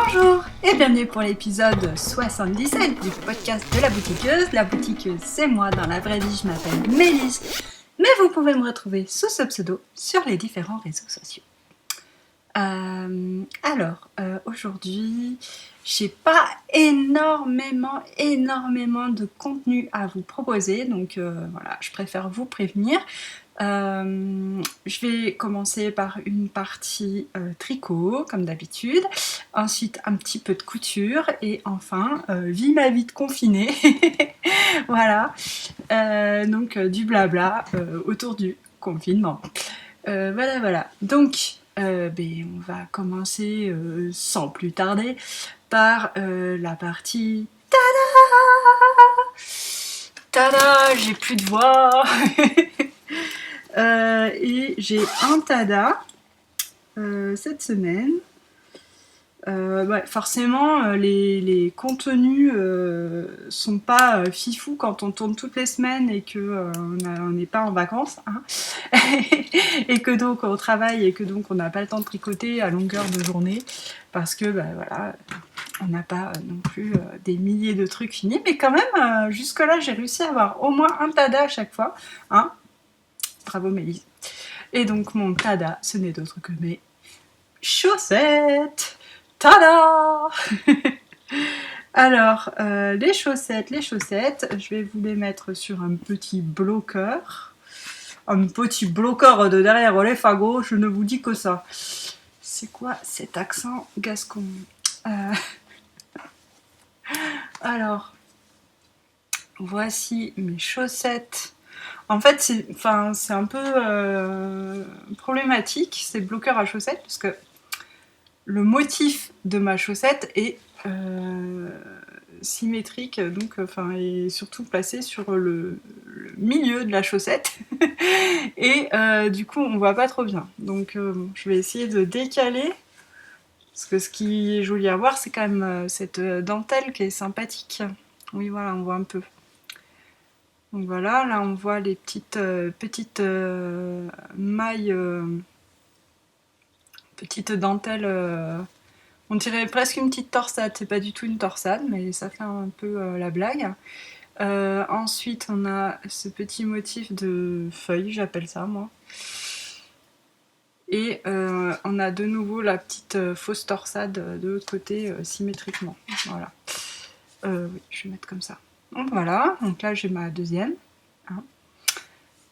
Bonjour et bienvenue pour l'épisode 77 du podcast de La Boutiqueuse. La Boutiqueuse, c'est moi, dans la vraie vie je m'appelle Mélisse, mais vous pouvez me retrouver sous ce pseudo sur les différents réseaux sociaux. Aujourd'hui, j'ai pas énormément de contenu à vous proposer, donc voilà, je préfère vous prévenir. Je vais commencer par une partie tricot, comme d'habitude, ensuite un petit peu de couture, et enfin, vie ma vie de confinée. Voilà, donc du blabla autour du confinement. Voilà. Donc, on va commencer sans plus tarder par la partie tada, j'ai plus de voix. Et j'ai un tada cette semaine. Forcément, les contenus sont pas fifous quand on tourne toutes les semaines et que on n'est pas en vacances, hein. Et que donc on travaille et que donc on n'a pas le temps de tricoter à longueur de journée parce que voilà, on n'a pas non plus des milliers de trucs finis, mais quand même jusque là j'ai réussi à avoir au moins un tada à chaque fois, hein. Bravo Mélisse. Et donc mon tada, ce n'est d'autre que mes chaussettes. Tada. Alors, les chaussettes, je vais vous les mettre sur un petit bloqueur. Un petit bloqueur de derrière les fagots, je ne vous dis que ça. C'est quoi cet accent gascon? Alors, voici mes chaussettes. En fait, c'est un peu problématique, ces bloqueurs à chaussettes, parce que le motif de ma chaussette est symétrique, donc est surtout placé sur le milieu de la chaussette. Et du coup, on voit pas trop bien. Donc, je vais essayer de décaler. Parce que ce qui est joli à voir, c'est quand même cette dentelle qui est sympathique. Oui, voilà, on voit un peu. Donc voilà, là on voit les petites mailles, petites dentelles, on dirait presque une petite torsade, c'est pas du tout une torsade, mais ça fait un peu la blague. Ensuite on a ce petit motif de feuille, j'appelle ça moi. Et on a de nouveau la petite fausse torsade de l'autre côté symétriquement. Voilà. Oui, je vais mettre comme ça. Donc voilà, donc là j'ai ma deuxième. Hein.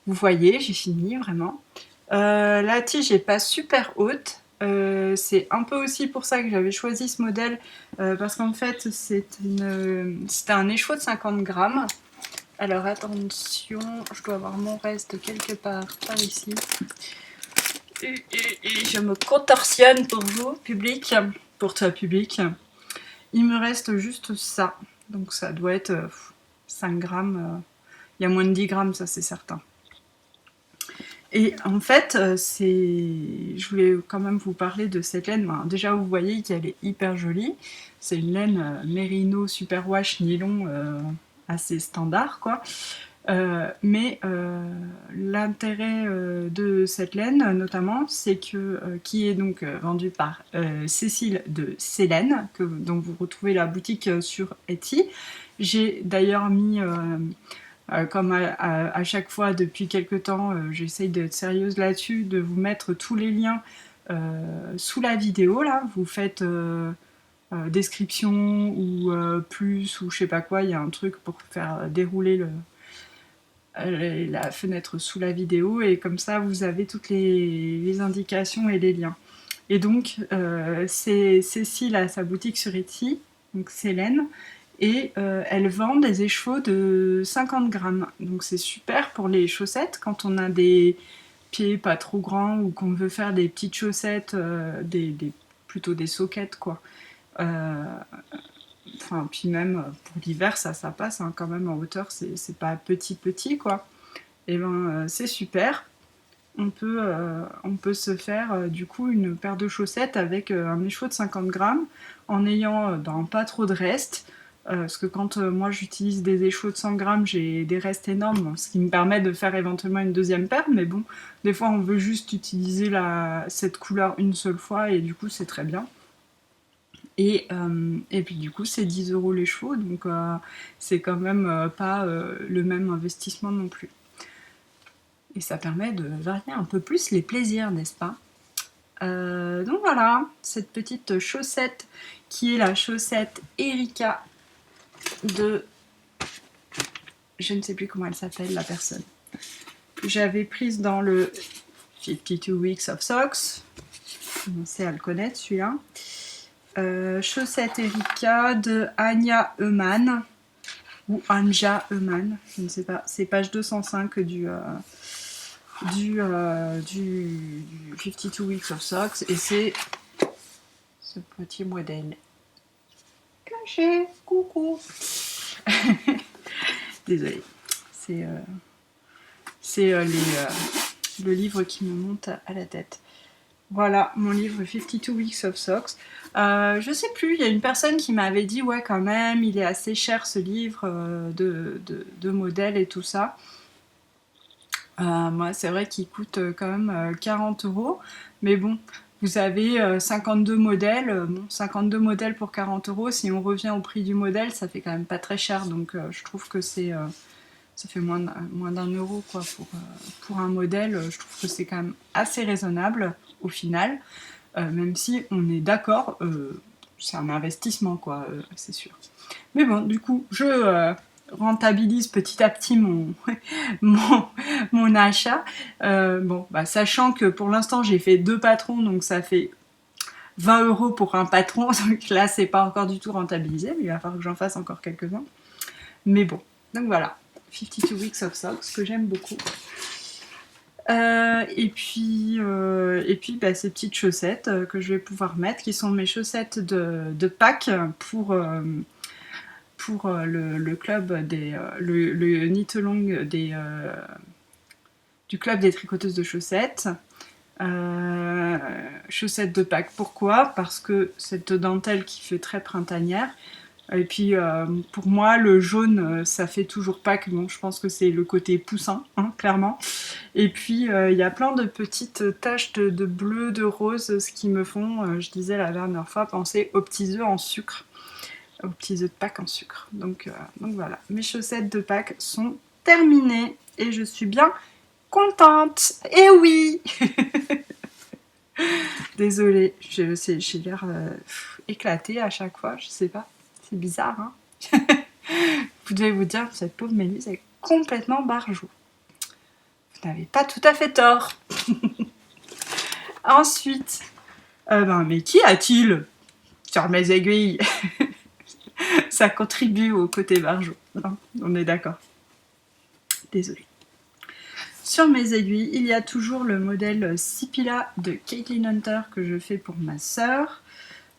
Vous voyez, j'ai fini vraiment. La tige n'est pas super haute. C'est un peu aussi pour ça que j'avais choisi ce modèle, parce qu'en fait c'était un écheveau de 50 grammes. Alors attention, je dois avoir mon reste quelque part par ici. Et je me contorsionne pour vous, public, pour toi public. Il me reste juste ça, donc ça doit être 5 grammes. Il y a moins de 10 grammes, ça c'est certain. Et en fait, je voulais quand même vous parler de cette laine. Déjà, vous voyez qu'elle est hyper jolie. C'est une laine Merino Superwash nylon assez standard, quoi. Mais l'intérêt de cette laine, notamment, c'est que qui est donc vendue par Cécile de Célène, dont vous retrouvez la boutique sur Etsy. J'ai d'ailleurs mis comme à chaque fois depuis quelques temps, j'essaye d'être sérieuse là-dessus, de vous mettre tous les liens sous la vidéo. Là, vous faites description ou plus ou je sais pas quoi, il y a un truc pour faire dérouler la fenêtre sous la vidéo et comme ça vous avez toutes les indications et les liens. Et donc c'est Cécile à sa boutique sur Etsy, donc Célène. Et elle vend des écheveaux de 50 grammes. Donc c'est super pour les chaussettes quand on a des pieds pas trop grands ou qu'on veut faire des petites chaussettes, plutôt des soquettes quoi. Puis même pour l'hiver ça passe hein, quand même en hauteur, c'est pas petit quoi. Et c'est super. On peut se faire du coup une paire de chaussettes avec un écheveau de 50 grammes en ayant pas trop de restes. Parce que quand moi j'utilise des écheveaux de 100 grammes, j'ai des restes énormes, ce qui me permet de faire éventuellement une deuxième paire, mais bon, des fois on veut juste utiliser cette couleur une seule fois et du coup c'est très bien. Et puis du coup c'est 10 € les chevaux, donc c'est quand même pas le même investissement non plus. Et ça permet de varier un peu plus les plaisirs, n'est-ce pas? Donc voilà, cette petite chaussette qui est la chaussette Erika de... Je ne sais plus comment elle s'appelle la personne. J'avais prise dans le 52 Weeks of Socks. Commencez à le connaître celui-là. Chaussette Erika de Anja Eumann ou Anja Eumann, je ne sais pas. C'est page 205 du 52 Weeks of Socks et c'est ce petit modèle. Caché, coucou. Désolée, c'est le livre qui me monte à la tête. Voilà, mon livre 52 Weeks of Socks. Je sais plus, il y a une personne qui m'avait dit, ouais quand même, il est assez cher ce livre de modèles et tout ça. Moi, c'est vrai qu'il coûte quand même 40 €, mais bon, vous avez 52 modèles. Bon, 52 modèles pour 40 €, si on revient au prix du modèle, ça fait quand même pas très cher, donc je trouve que ça fait moins d'1 € quoi, pour un modèle. Je trouve que c'est quand même assez raisonnable au final, même si on est d'accord, c'est un investissement quoi, c'est sûr. Mais bon, du coup, je rentabilise petit à petit mon achat. Bon, bah, sachant que pour l'instant j'ai fait 2 patrons, donc ça fait 20 € pour un patron, donc là c'est pas encore du tout rentabilisé, mais il va falloir que j'en fasse encore quelques-uns. Mais bon, donc voilà, 52 Weeks of Socks, que j'aime beaucoup. Et puis bah, ces petites chaussettes que je vais pouvoir mettre, qui sont mes chaussettes de Pâques pour le club le knit-along du club des tricoteuses de chaussettes. Chaussettes de Pâques, pourquoi? Parce que cette dentelle qui fait très printanière. Et puis pour moi, le jaune, ça fait toujours Pâques. Bon, je pense que c'est le côté poussin, hein, clairement. Et puis il y a plein de petites taches de bleu, de rose, ce qui me font, je disais la dernière fois, penser aux petits œufs en sucre. Aux petits œufs de Pâques en sucre. Donc voilà, mes chaussettes de Pâques sont terminées et je suis bien contente. Et oui. Désolée, j'ai l'air éclatée à chaque fois, je sais pas, c'est bizarre, hein. Vous devez vous dire, cette pauvre Mélisse est complètement barjou. Vous n'avez pas tout à fait tort. Ensuite, mais qui a-t-il sur mes aiguilles? Ça contribue au côté barjou, hein, on est d'accord. Désolée. Sur mes aiguilles, il y a toujours le modèle Sipila de Caitlin Hunter que je fais pour ma sœur,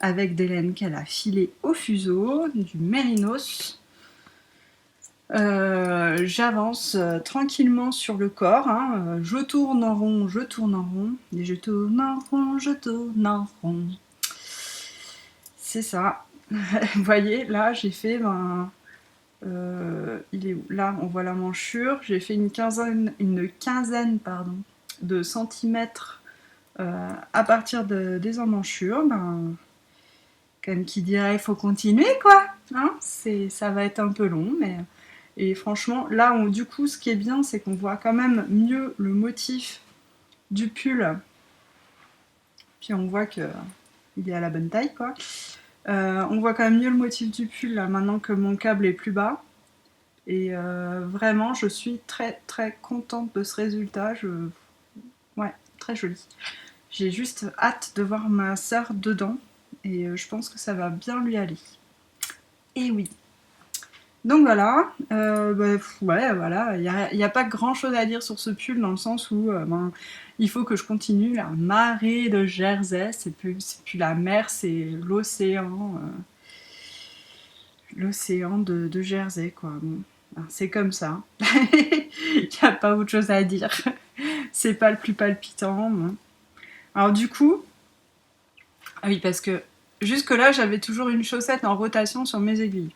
avec des laines qu'elle a filées au fuseau, du mérinos. J'avance tranquillement sur le corps, hein. Je tourne en rond, je tourne en rond, et je tourne en rond, je tourne en rond. C'est ça. Vous voyez, là j'ai fait... il est où? Là, on voit la manchure. J'ai fait une quinzaine de centimètres à partir des emmanchures. Comme qui dirait, il faut continuer, quoi. Hein, ça va être un peu long, mais... Et franchement, là, du coup, ce qui est bien, c'est qu'on voit quand même mieux le motif du pull. Puis on voit qu'il est à la bonne taille, quoi. On voit quand même mieux le motif du pull, là, maintenant que mon câble est plus bas. Et vraiment, je suis très très contente de ce résultat. Ouais, très joli. J'ai juste hâte de voir ma sœur dedans. Et je pense que ça va bien lui aller. Et oui. Donc voilà. Ouais, voilà. Il n'y a pas grand chose à dire sur ce pull, dans le sens où il faut que je continue la marée de Jersey. C'est plus la mer, c'est l'océan. L'océan de Jersey, quoi. Bon. C'est comme ça. Il n'y a pas autre chose à dire. C'est pas le plus palpitant. Bon. Alors du coup, ah oui, parce que jusque-là, j'avais toujours une chaussette en rotation sur mes aiguilles.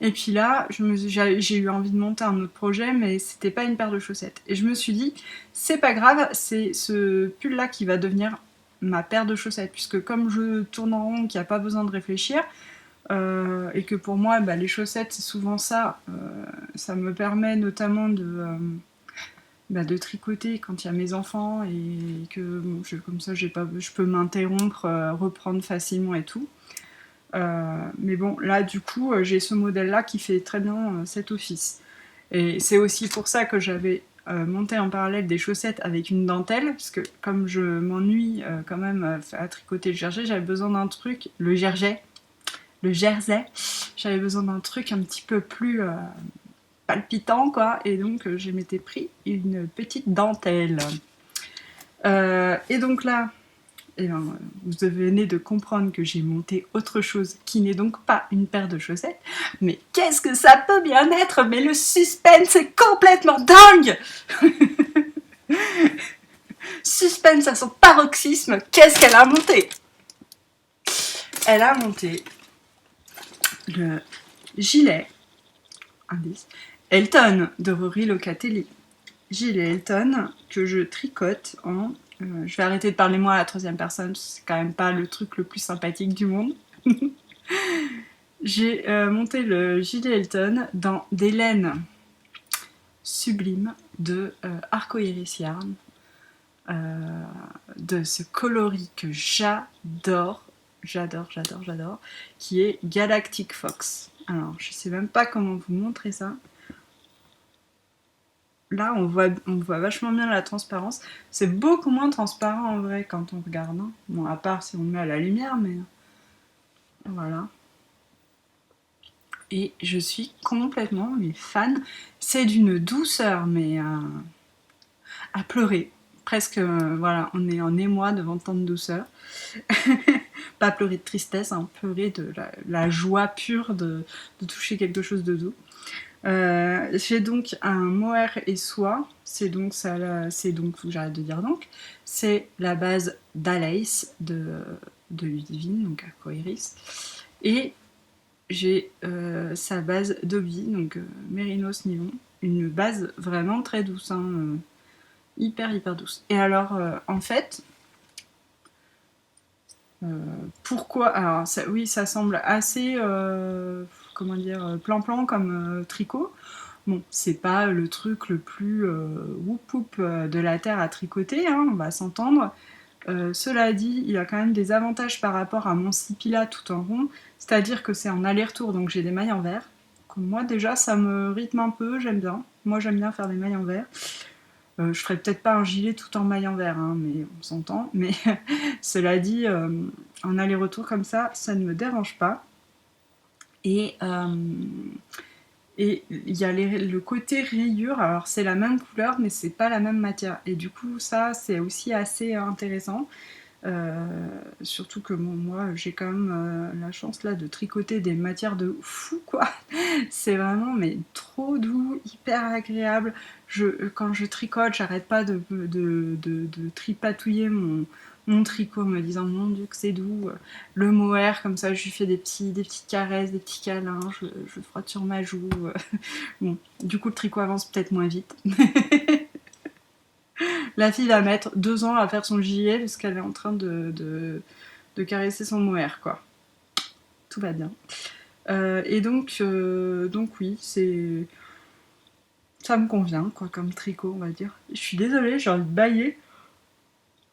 Et puis là, j'ai eu envie de monter un autre projet, mais c'était pas une paire de chaussettes. Et je me suis dit, c'est pas grave, c'est ce pull-là qui va devenir ma paire de chaussettes, puisque comme je tourne en rond, qu'il n'y a pas besoin de réfléchir, et que pour moi, les chaussettes, c'est souvent ça. Ça me permet notamment de tricoter quand il y a mes enfants, et que comme ça, je peux m'interrompre, reprendre facilement et tout. Mais bon, là, du coup, j'ai ce modèle-là qui fait très bien cet office. Et c'est aussi pour ça que j'avais monté en parallèle des chaussettes avec une dentelle, parce que comme je m'ennuie quand même à tricoter le jersey, j'avais besoin d'un truc, le jersey, j'avais besoin d'un truc un petit peu plus palpitant, quoi, et donc je m'étais pris une petite dentelle. Et donc là, vous venez de comprendre que j'ai monté autre chose qui n'est donc pas une paire de chaussettes. Mais qu'est-ce que ça peut bien être? Mais le suspense est complètement dingue. Suspense à son paroxysme, qu'est-ce qu'elle a monté? Elle a monté le gilet, indice, Elton de Rory Locatelli. Gilet Elton que je tricote en... je vais arrêter de parler moi à la troisième personne, c'est quand même pas le truc le plus sympathique du monde. J'ai monté le gilet Elton dans des laines sublimes de Arcoiris Yarn, de ce coloris que j'adore, qui est Galactic Fox. Alors, je sais même pas comment vous montrer ça. Là, on voit vachement bien la transparence. C'est beaucoup moins transparent en vrai quand on regarde. Hein. Bon, à part si on le met à la lumière, mais voilà. Et je suis complètement fan. C'est d'une douceur, mais à pleurer. Presque, voilà, on est en émoi devant tant de douceur. Pas pleurer de tristesse, hein, pleurer de la joie pure de toucher quelque chose de doux. J'ai donc un mohair et soie, c'est donc, faut que j'arrête de dire donc, c'est la base d'Alace de Ludivine, donc Arcoiris, et j'ai sa base d'Obi, donc Mérinos Nylon, une base vraiment très douce, hein, hyper douce. Et alors, en fait, pourquoi? Alors, oui, ça semble assez, comment dire, plan-plan comme tricot. Bon, c'est pas le truc le plus whoop-whoop de la terre à tricoter, hein, on va s'entendre. Cela dit, il a quand même des avantages par rapport à mon Sipila tout en rond, c'est-à-dire que c'est en aller-retour, donc j'ai des mailles en vert. Moi déjà, ça me rythme un peu, j'aime bien. Moi j'aime bien faire des mailles en vert. Je ferais peut-être pas un gilet tout en mailles en vert, hein, mais on s'entend. Mais cela dit, en aller-retour comme ça ne me dérange pas. Et il y a le côté rayure, alors c'est la même couleur, mais c'est pas la même matière. Et du coup, ça, c'est aussi assez intéressant. Surtout que bon, moi, j'ai quand même la chance là de tricoter des matières de fou, quoi. C'est vraiment mais trop doux, hyper agréable. Quand je tricote, j'arrête pas de tripatouiller mon tricot en me disant mon dieu que c'est doux. Le mohair, comme ça, je lui fais des petites caresses, des petits câlins, je le frotte sur ma joue. Bon, du coup, le tricot avance peut-être moins vite. La fille va mettre 2 ans à faire son gilet parce qu'elle est en train de caresser son mohair, quoi. Tout va bien. Et donc oui, ça me convient, quoi, comme tricot, on va dire. Je suis désolée, j'ai envie de bâiller.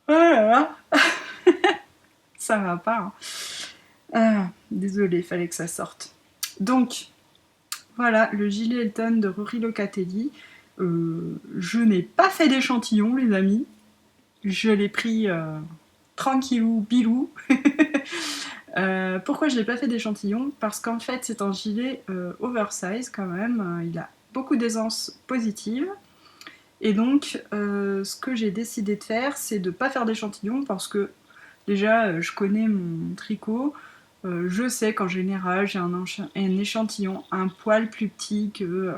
Oh là là. Ça va pas, hein. Désolée, fallait que ça sorte. Donc, voilà, le gilet Elton de Rory Locatelli. Je n'ai pas fait d'échantillon, les amis. Je l'ai pris tranquillou, bilou. Pourquoi je n'ai pas fait d'échantillon? Parce qu'en fait, c'est un gilet oversize quand même. Il a beaucoup d'aisance positive. Et donc, ce que j'ai décidé de faire, c'est de ne pas faire d'échantillon parce que déjà, je connais mon tricot. Je sais qu'en général, j'ai un échantillon un poil plus petit que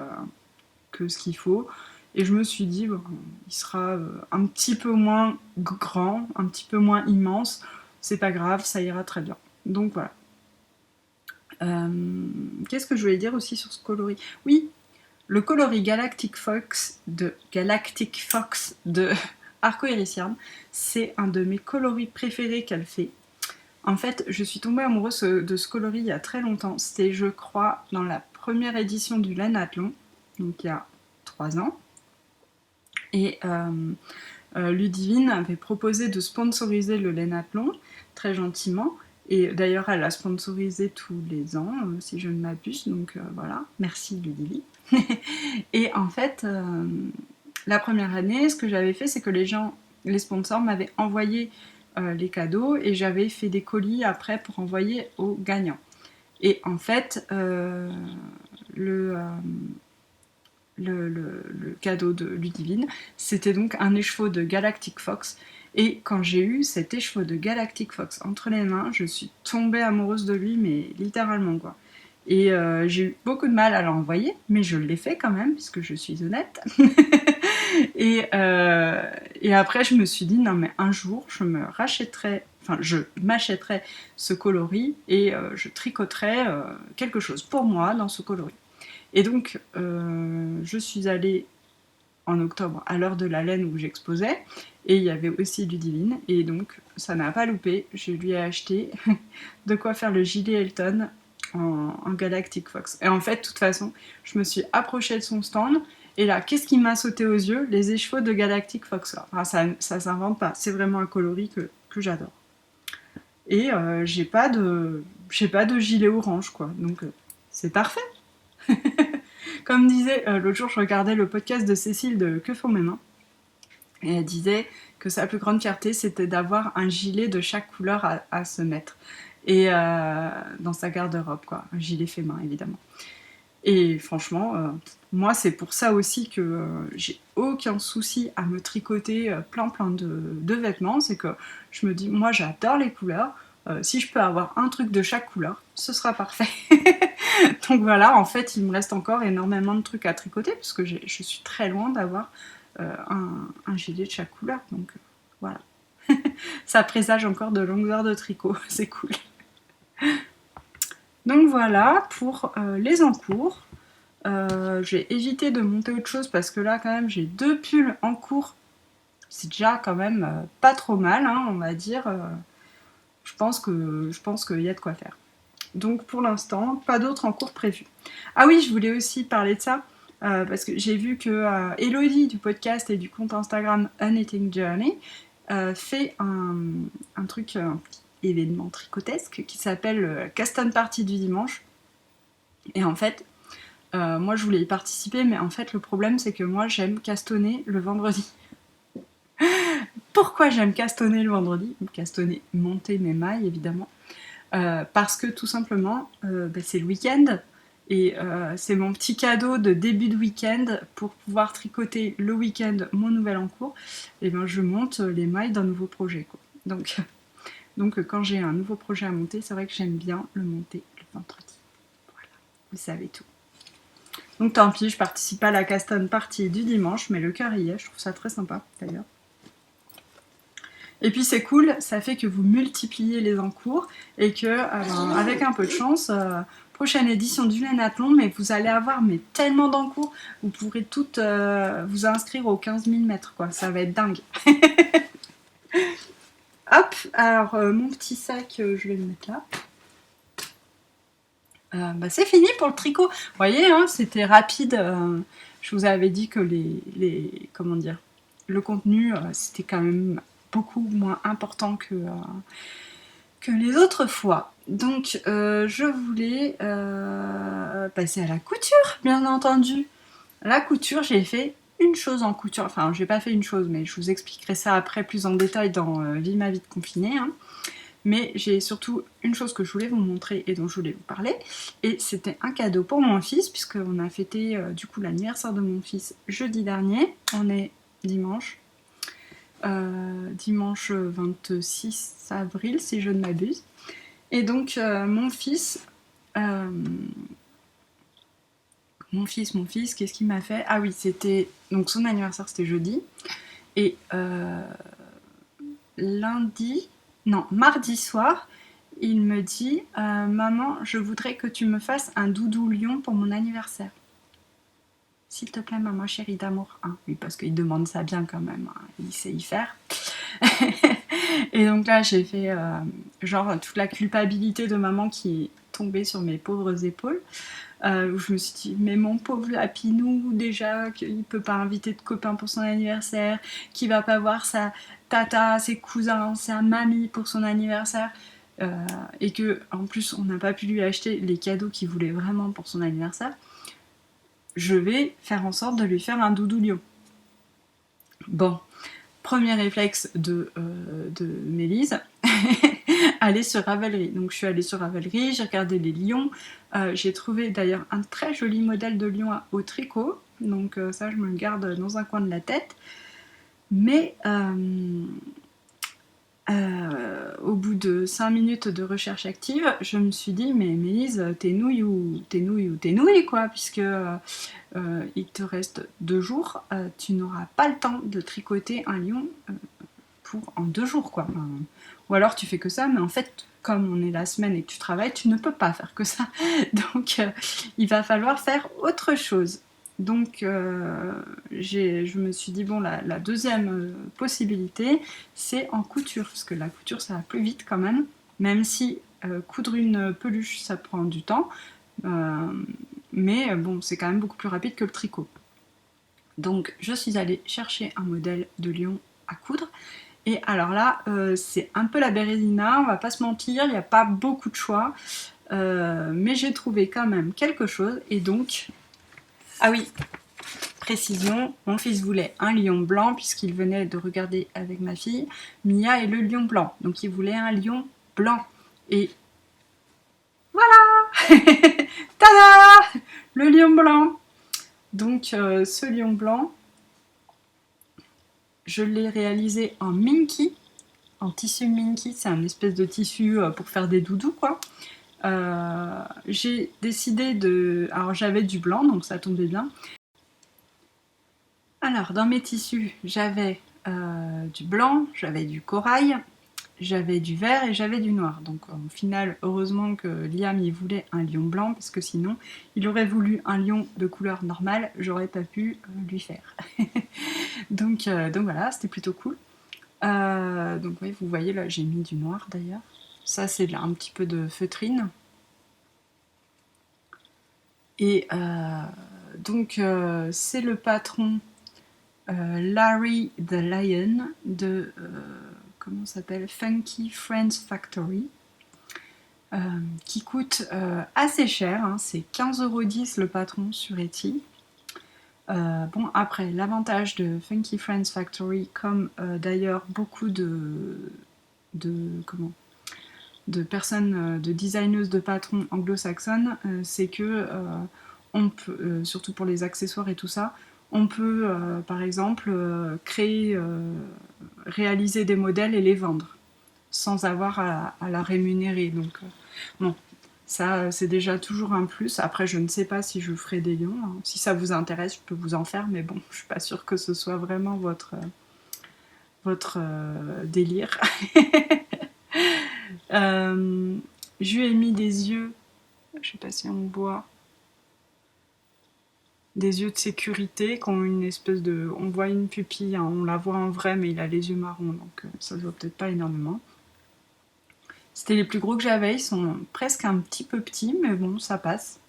ce qu'il faut. Et je me suis dit, bon, il sera un petit peu moins grand, un petit peu moins immense. C'est pas grave, ça ira très bien. Donc voilà. Qu'est-ce que je voulais dire aussi sur ce coloris? Oui, le coloris Galactic Fox de Arco-Iris Yarn. C'est un de mes coloris préférés qu'elle fait. En fait, je suis tombée amoureuse de ce coloris il y a très longtemps. C'était, je crois, dans la première édition du Laine-Athlon, donc il y a 3 ans. Et Ludivine avait proposé de sponsoriser le Laine-Athlon, très gentiment. Et d'ailleurs, elle l'a sponsorisé tous les ans, si je ne m'abuse. Donc voilà, merci Ludivine. Et en fait, la première année, ce que j'avais fait, c'est que les sponsors m'avaient envoyé les cadeaux et j'avais fait des colis après pour envoyer aux gagnants. Et en fait, le cadeau de Ludivine, c'était donc un écheveau de Galactic Fox. Et quand j'ai eu cet écheveau de Galactic Fox entre les mains, je suis tombée amoureuse de lui, mais littéralement quoi. Et j'ai eu beaucoup de mal à l'envoyer, mais je l'ai fait quand même, puisque je suis honnête. et après, je me suis dit, non mais un jour, je m'achèterai ce coloris et je tricoterai quelque chose pour moi dans ce coloris. Et donc, je suis allée en octobre à l'heure de la laine où j'exposais, et il y avait aussi Ludivine, et donc ça n'a pas loupé, je lui ai acheté de quoi faire le gilet Elton en Galactic Fox. Et en fait, de toute façon, je me suis approchée de son stand, et là, qu'est-ce qui m'a sauté aux yeux? Les écheveaux de Galactic Fox. Enfin, ça s'invente pas, c'est vraiment un coloris que j'adore. Et j'ai pas de gilet orange, quoi, donc c'est parfait. Comme disait, l'autre jour, je regardais le podcast de Cécile de Que font mes mains, et elle disait que sa plus grande fierté, c'était d'avoir un gilet de chaque couleur à se mettre. Et dans sa garde-robe, quoi. Un gilet fait main, évidemment. Et franchement, moi, c'est pour ça aussi que j'ai aucun souci à me tricoter plein de vêtements. C'est que je me dis, moi, j'adore les couleurs. Si je peux avoir un truc de chaque couleur, ce sera parfait. Donc voilà, en fait, il me reste encore énormément de trucs à tricoter, parce que je suis très loin d'avoir un gilet de chaque couleur. Donc voilà. Ça présage encore de longues heures de tricot, c'est cool. Donc voilà pour les encours. J'ai évité de monter autre chose parce que là quand même j'ai 2 pulls en cours. C'est déjà quand même pas trop mal, hein, on va dire. Je pense qu'il y a de quoi faire. Donc pour l'instant, pas d'autres en cours prévus. Ah oui, je voulais aussi parler de ça, parce que j'ai vu que Elodie du podcast et du compte Instagram A Knitting Journey fait un truc, un petit événement tricotesque qui s'appelle Caston Party du dimanche. Et en fait, moi je voulais y participer, mais en fait le problème c'est que moi j'aime castonner le vendredi. Pourquoi j'aime castonner le vendredi? Castonner, monter mes mailles évidemment. Parce que tout simplement, c'est le week-end et c'est mon petit cadeau de début de week-end pour pouvoir tricoter le week-end mon nouvel en cours. Et ben je monte les mailles d'un nouveau projet, quoi. Donc quand j'ai un nouveau projet à monter, c'est vrai que j'aime bien le monter le vendredi. Voilà, vous savez tout. Donc tant pis, je participe pas à la Caston Party du dimanche, mais le cœur y est, je trouve ça très sympa d'ailleurs. Et puis c'est cool, ça fait que vous multipliez les encours et que, avec un peu de chance, prochaine édition du Laine-Athlon, mais vous allez avoir tellement d'encours, vous pourrez toutes vous inscrire aux 15 000 mètres, quoi. Ça va être dingue. Hop, alors mon petit sac, je vais le mettre là. C'est fini pour le tricot. Vous voyez, hein, c'était rapide. Je vous avais dit que comment dire, le contenu, c'était quand même beaucoup moins important que les autres fois. Donc, je voulais passer à la couture, bien entendu. La couture, j'ai fait une chose en couture. Enfin, j'ai pas fait une chose, mais je vous expliquerai ça après plus en détail dans Vie ma vie de confinée. Hein. Mais j'ai surtout une chose que je voulais vous montrer et dont je voulais vous parler. Et c'était un cadeau pour mon fils, puisqu'on a fêté du coup l'anniversaire de mon fils jeudi dernier. On est dimanche. Dimanche 26 avril, si je ne m'abuse. Et donc mon fils, qu'est-ce qu'il m'a fait? Ah oui, c'était donc son anniversaire, c'était jeudi. Et mardi soir, il me dit maman, je voudrais que tu me fasses un doudou lion pour mon anniversaire. s'il te plaît, maman chérie d'amour. Hein, oui, parce qu'il demande ça bien quand même, hein, il sait y faire. Et donc là, j'ai fait genre toute la culpabilité de maman qui est tombée sur mes pauvres épaules. Où je me suis dit, mais mon pauvre Lapinou, déjà, qu'il peut pas inviter de copains pour son anniversaire, qu'il va pas voir sa tata, ses cousins, sa mamie pour son anniversaire, et que en plus on n'a pas pu lui acheter les cadeaux qu'il voulait vraiment pour son anniversaire. Je vais faire en sorte de lui faire un doudou lion. Bon, premier réflexe de Mélise, aller sur Ravelry. Donc je suis allée sur Ravelry, j'ai regardé les lions, j'ai trouvé d'ailleurs un très joli modèle de lion au tricot, donc ça je me le garde dans un coin de la tête. Mais au bout de 5 minutes de recherche active, je me suis dit, mais Mélise, t'es nouille ou t'es nouille quoi, puisque il te reste 2 jours, tu n'auras pas le temps de tricoter un lion en 2 jours quoi. Enfin, ou alors tu fais que ça, mais en fait, comme on est la semaine et que tu travailles, tu ne peux pas faire que ça. Donc il va falloir faire autre chose. Donc je me suis dit, bon, la deuxième possibilité, c'est en couture, parce que la couture, ça va plus vite quand même si coudre une peluche, ça prend du temps, mais bon, c'est quand même beaucoup plus rapide que le tricot. Donc je suis allée chercher un modèle de lion à coudre, et alors là, c'est un peu la bérésina, on va pas se mentir, il n'y a pas beaucoup de choix, mais j'ai trouvé quand même quelque chose, et donc... Ah oui, précision, mon fils voulait un lion blanc, puisqu'il venait de regarder avec ma fille Mia et le lion blanc, donc il voulait un lion blanc, et voilà tada, le lion blanc. Donc ce lion blanc, je l'ai réalisé en minky, en tissu minky, c'est un espèce de tissu pour faire des doudous quoi. J'ai décidé de... Alors j'avais du blanc, donc ça tombait bien. Alors dans mes tissus, j'avais du blanc, j'avais du corail, j'avais du vert et j'avais du noir. Donc au final, heureusement que Liam il voulait un lion blanc, parce que sinon il aurait voulu un lion de couleur normale, j'aurais pas pu lui faire. donc voilà, c'était plutôt cool. Donc oui, vous voyez là, j'ai mis du noir d'ailleurs. Ça c'est un petit peu de feutrine. Et donc c'est le patron Larry the Lion de comment s'appelle, Funky Friends Factory, qui coûte assez cher, hein, c'est 15,10 € le patron sur Etsy. Bon, après, l'avantage de Funky Friends Factory, comme d'ailleurs beaucoup de personnes, de designeuses de patrons anglo-saxonnes, c'est que on peut, surtout pour les accessoires et tout ça, on peut par exemple créer, réaliser des modèles et les vendre sans avoir à la rémunérer. Donc bon, ça c'est déjà toujours un plus. Après je ne sais pas si je ferai des lions, hein. Si ça vous intéresse je peux vous en faire, mais bon je suis pas sûre que ce soit vraiment votre délire. Je lui ai mis des yeux, je sais pas si on voit, des yeux de sécurité qui ont une espèce de... On voit une pupille, hein, on la voit en vrai, mais il a les yeux marrons, donc ça se voit peut-être pas énormément. C'était les plus gros que j'avais, ils sont presque un petit peu petits, mais bon, ça passe.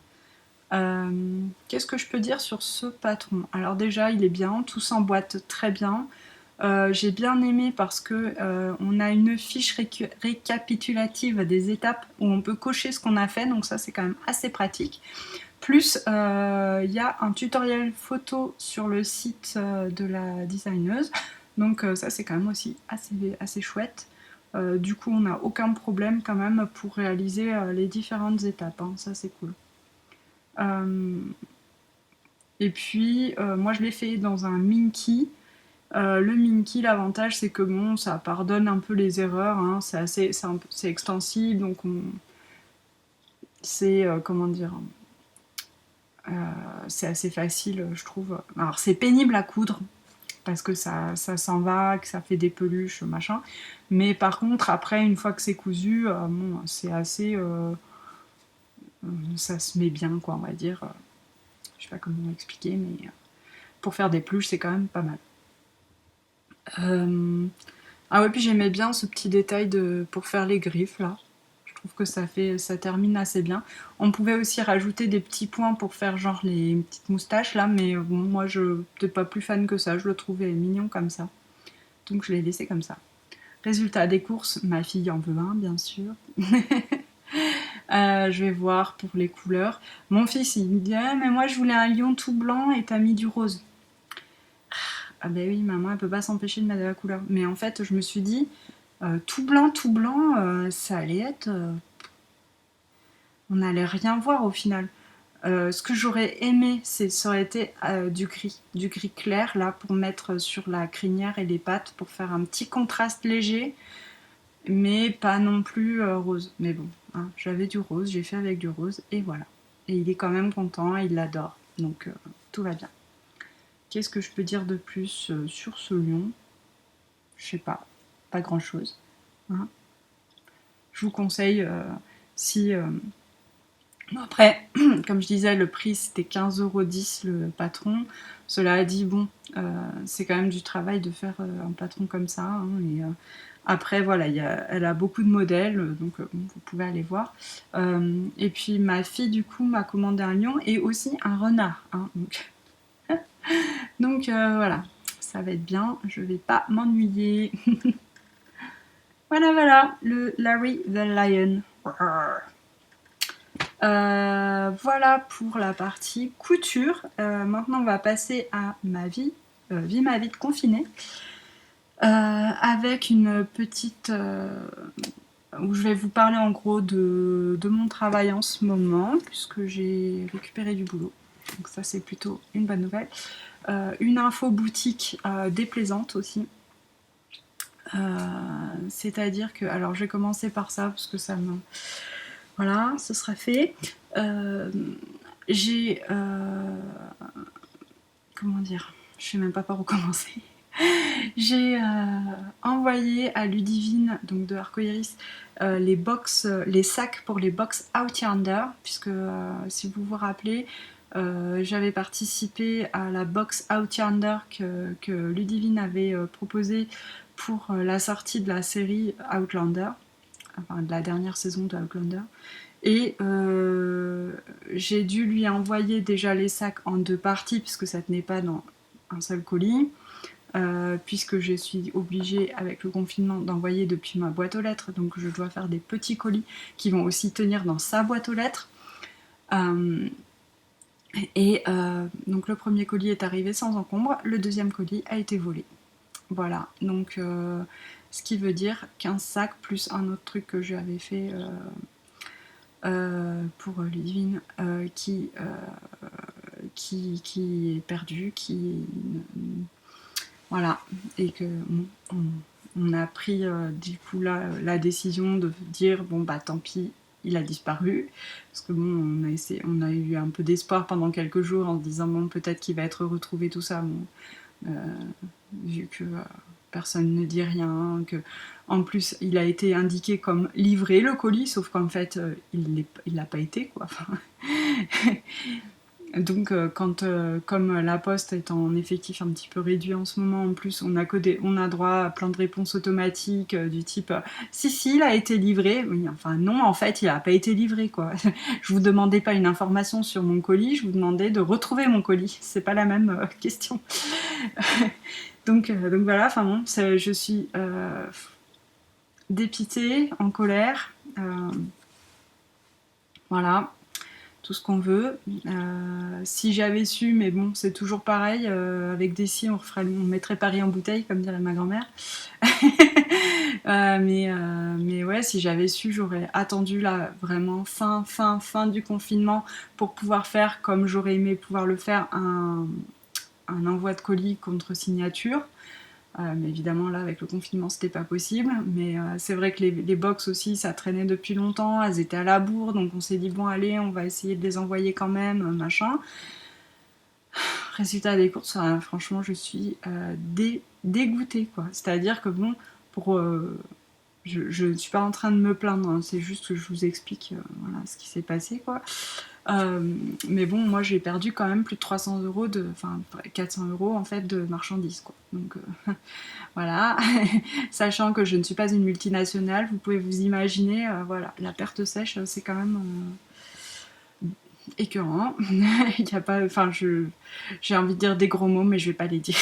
Qu'est-ce que je peux dire sur ce patron? Alors déjà, il est bien, tout s'emboîte très bien. J'ai bien aimé parce que on a une fiche récapitulative des étapes où on peut cocher ce qu'on a fait, donc ça c'est quand même assez pratique. Plus il y a un tutoriel photo sur le site de la designeuse, donc ça c'est quand même aussi assez chouette. Du coup on n'a aucun problème quand même pour réaliser les différentes étapes, hein, ça c'est cool. Et puis moi je l'ai fait dans un Minky. Le Minky, l'avantage c'est que bon, ça pardonne un peu les erreurs, hein, c'est extensible, donc c'est comment dire, c'est assez facile, je trouve. Alors c'est pénible à coudre parce que ça s'en va, que ça fait des peluches, machin. Mais par contre, après, une fois que c'est cousu, bon, c'est assez, ça se met bien, quoi, on va dire. je sais pas comment expliquer, mais pour faire des peluches, c'est quand même pas mal. Ah ouais, puis j'aimais bien ce petit détail pour faire les griffes là. Je trouve que ça termine assez bien. On pouvait aussi rajouter des petits points pour faire genre les petites moustaches là, mais bon, moi je n'étais pas plus fan que ça. Je le trouvais mignon comme ça, donc je l'ai laissé comme ça. Résultat des courses, ma fille en veut un, bien sûr. Je vais voir pour les couleurs. Mon fils, il me dit ah, mais moi je voulais un lion tout blanc et t'as mis du rose. Ah ben oui, maman, elle peut pas s'empêcher de mettre de la couleur. Mais en fait, je me suis dit, tout blanc, ça allait être... on n'allait rien voir au final. Ce que j'aurais aimé, ça aurait été du gris clair, là, pour mettre sur la crinière et les pattes, pour faire un petit contraste léger, mais pas non plus rose. Mais bon, hein, j'avais du rose, j'ai fait avec du rose, et voilà. Et il est quand même content, il l'adore, donc tout va bien. Qu'est-ce que je peux dire de plus sur ce lion? Je sais pas grand chose. Hein. Je vous conseille si. Après, comme je disais, le prix c'était 15,10 € le patron. Cela dit, bon, c'est quand même du travail de faire un patron comme ça. Hein, et, après, voilà, elle a beaucoup de modèles, donc bon, vous pouvez aller voir. Et puis ma fille, du coup, m'a commandé un lion et aussi un renard. Hein, donc voilà, ça va être bien, je vais pas m'ennuyer. Voilà, le Larry the Lion. Voilà pour la partie couture. Maintenant, on va passer à ma vie, ma vie de confinée, avec une petite... où je vais vous parler en gros de mon travail en ce moment, puisque j'ai récupéré du boulot. Donc ça, c'est plutôt une bonne nouvelle. Une info boutique déplaisante aussi. C'est-à-dire que, alors je vais commencer par ça parce que ça me... Voilà, ce sera fait. J'ai... comment dire? Je sais même pas par où commencer. J'ai envoyé à Ludivine, donc de Arcoiris, les sacs pour les box Outlander, puisque si vous vous rappelez, j'avais participé à la box Outlander que Ludivine avait proposée pour la sortie de la série Outlander, enfin de la dernière saison de Outlander. Et j'ai dû lui envoyer déjà les sacs en 2 parties, puisque ça tenait pas dans un seul colis. Puisque je suis obligée avec le confinement d'envoyer depuis ma boîte aux lettres, donc je dois faire des petits colis qui vont aussi tenir dans sa boîte aux lettres. Donc le premier colis est arrivé sans encombre, le deuxième colis a été volé. Voilà, donc ce qui veut dire 15 sacs plus un autre truc que j'avais fait pour Ludivine qui est perdu, voilà, et que on a pris du coup là la décision de dire bon bah tant pis, il a disparu, parce que bon on a eu un peu d'espoir pendant quelques jours en se disant bon peut-être qu'il va être retrouvé tout ça, bon, vu que personne ne dit rien, que en plus il a été indiqué comme livré le colis, sauf qu'en fait il l'a pas été quoi. Donc, comme la poste est en effectif un petit peu réduit en ce moment, en plus, on a droit à plein de réponses automatiques du type si, il a été livré. Oui, enfin, non, en fait, il n'a pas été livré, quoi. Je vous demandais pas une information sur mon colis, je vous demandais de retrouver mon colis. C'est pas la même question. donc voilà, enfin bon, je suis dépitée, en colère. Voilà. Tout ce qu'on veut. Si j'avais su, mais bon, c'est toujours pareil. Avec des si, on mettrait Paris en bouteille, comme dirait ma grand-mère. Mais ouais, si j'avais su, j'aurais attendu là, vraiment fin du confinement pour pouvoir faire, comme j'aurais aimé pouvoir le faire, un envoi de colis contre signature. Mais évidemment, là, avec le confinement, c'était pas possible. Mais c'est vrai que les box aussi, ça traînait depuis longtemps. Elles étaient à la bourre, donc on s'est dit, bon, allez, on va essayer de les envoyer quand même, machin. Résultat des courses, franchement, je suis dégoûtée, quoi. C'est-à-dire que, bon, pour je ne suis pas en train de me plaindre, hein, c'est juste que je vous explique voilà, ce qui s'est passé, quoi. Mais bon, moi j'ai perdu quand même plus de 300 euros, enfin 400 euros en fait de marchandises, quoi. Donc voilà, sachant que je ne suis pas une multinationale, vous pouvez vous imaginer, voilà, la perte sèche, c'est quand même écœurant. Il y a pas, enfin, j'ai envie de dire des gros mots, mais je vais pas les dire.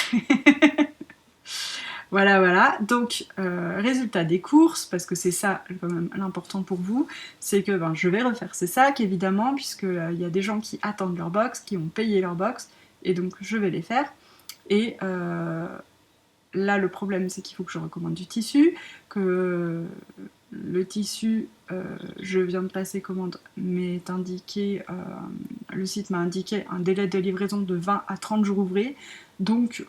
Voilà, voilà. Donc, résultat des courses, parce que c'est ça quand même l'important pour vous, c'est que ben, je vais refaire ces sacs, évidemment, puisque il y a des gens qui attendent leur box, qui ont payé leur box, et donc je vais les faire. Et là, le problème, c'est qu'il faut que je recommande du tissu, que le tissu, je viens de passer commande, m'est indiqué, le site m'a indiqué un délai de livraison de 20 à 30 jours ouvrés. Donc,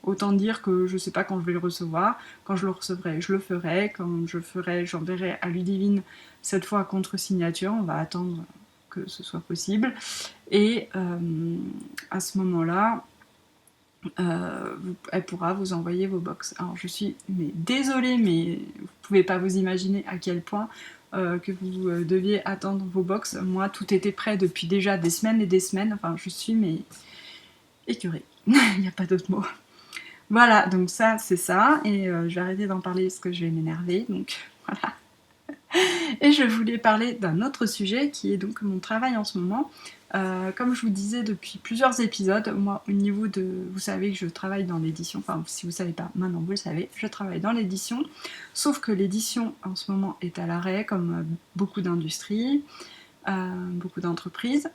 autant dire que je ne sais pas quand je vais le recevoir. Quand je le recevrai, je le ferai. Quand je le ferai, j'enverrai à Ludivine, cette fois contre signature. On va attendre que ce soit possible. Et à ce moment-là, elle pourra vous envoyer vos box. Alors je suis désolée, mais vous pouvez pas vous imaginer à quel point que vous deviez attendre vos box. Moi, tout était prêt depuis déjà des semaines et des semaines. Enfin, je suis écœurée. Il n'y a pas d'autre mot. Voilà, donc ça, c'est ça. Et je vais arrêter d'en parler parce que je vais m'énerver. Donc voilà. Et je voulais parler d'un autre sujet qui est donc mon travail en ce moment. Comme je vous disais depuis plusieurs épisodes, moi au niveau de... Vous savez que je travaille dans l'édition, enfin si vous ne savez pas, maintenant vous le savez, je travaille dans l'édition, sauf que l'édition en ce moment est à l'arrêt, comme beaucoup d'industries, beaucoup d'entreprises,